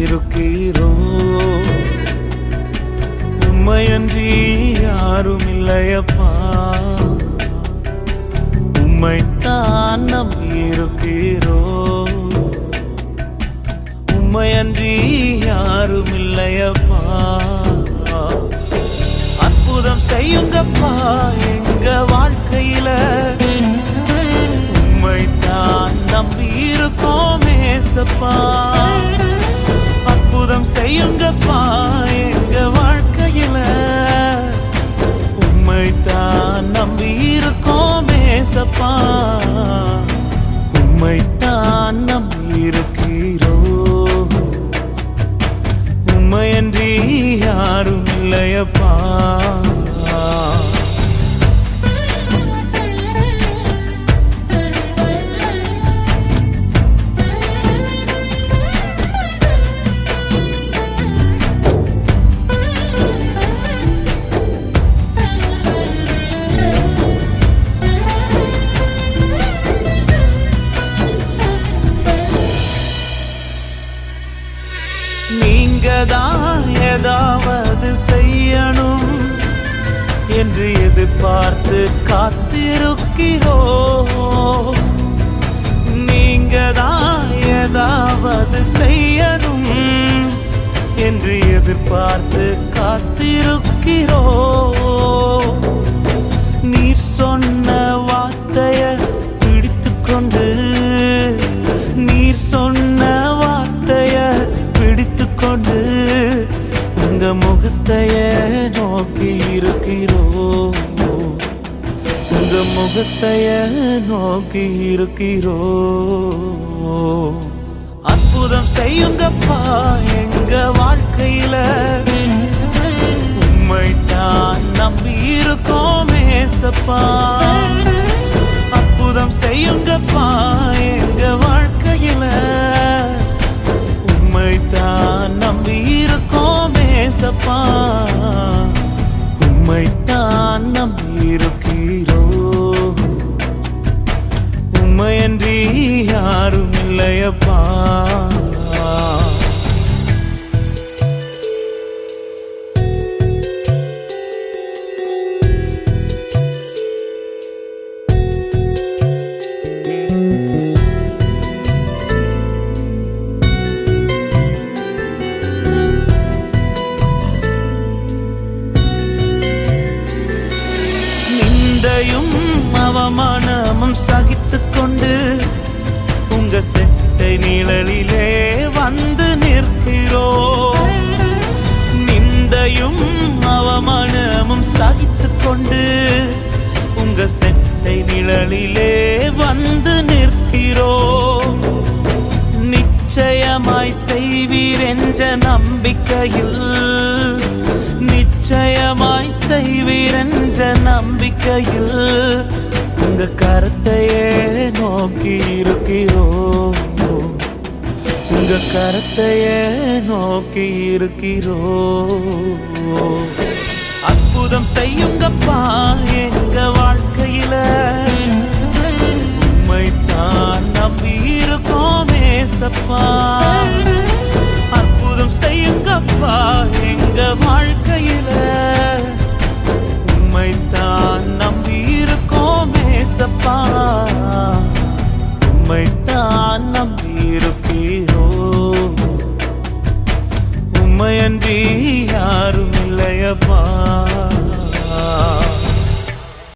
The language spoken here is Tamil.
இருக்கிறோ, உம்மையன்றி யாரும் இல்லையப்பா, உம்மைத்தான் நம்பி இருக்கிறோ, உம்மையன்றி யாரும் இல்லையப்பா. அற்புதம் செய்யுங்கப்பா எங்க வாழ்க்கையில, உம்மைத்தான் நம்பி இருக்கோம் ஏசப்பா. அற்புதம் செய்யுங்கப்பா எங்க வாழ்க்கையில, உம்மைத்தான் நம்பி இருக்கோம் ஏசப்பா, உம்மைத்தான் நம்பி இருக்கிறோ, உம்மையன்றி யாரும் இல்லையப்பா. நீங்கதான் ஏதாவது செய்யணும் என்று எதிர்பார்த்து காத்திருக்கிறோ, நீங்கதான் ஏதாவது செய்யணும் என்று எதிர்பார்த்து காத்திருக்கிறோ. நீர் சொன்ன வார்த்தைய பிடித்துக்கொண்டு, நீர் சொன்ன வார்த்தைய பிடித்துக்கொண்டு உங்க முகத்தைய நோக்கி இருக்கிறோ, உங்க முகத்தைய நோக்கி இருக்கிறோ. அற்புதம் செய்யுங்கப்பா எங்க வாழ்க்கையில, உம்மைத்தான் நம்பி இருக்கோம் ஏசப்பா. அற்புதம் செய்யுங்கப்பா எங்க வாழ்க்கையில, உம்மைத்தான் நம்பி இருக்கோம் ஏசப்பா, உம்மைத்தான் நம்பி இருக்கிறோ, உம்மையன்றி யாரும் இல்லையப்பா. நிந்தையும் அவமானமும் சகித்துக் கொண்டு உங்க செட்டை நிழலிலே வந்து நிற்கிறோ, நிந்தையும் அவமானமும் சகித்துக் கொண்டு உங்க செட்டை நிழலிலே வந்து நிற்கிறோ. நிச்சயமாய் செய்வீர் என்ற நம்பிக்கையில், நிச்சயமாய் செய்வீர் என்ற நம்பிக்கையில் உங்க கரத்தையே நோக்கி இருக்கிறோ, உங்க கரத்தையே நோக்கி இருக்கிறோ. அற்புதம் செய்யுங்கப்பா எங்க வாழ்க்கையில, உம்மைத்தான் நம்பி இருக்கோம் ஏசப்பா. அற்புதம் செய்யுங்கப்பா எங்க வாழ்க்கையில, உம்மைத்தான் நம்பி இருக்கோம் ஏசப்பா, உம்மைத்தான் நம்பி இருக்கிறோ, உம்மையன்றி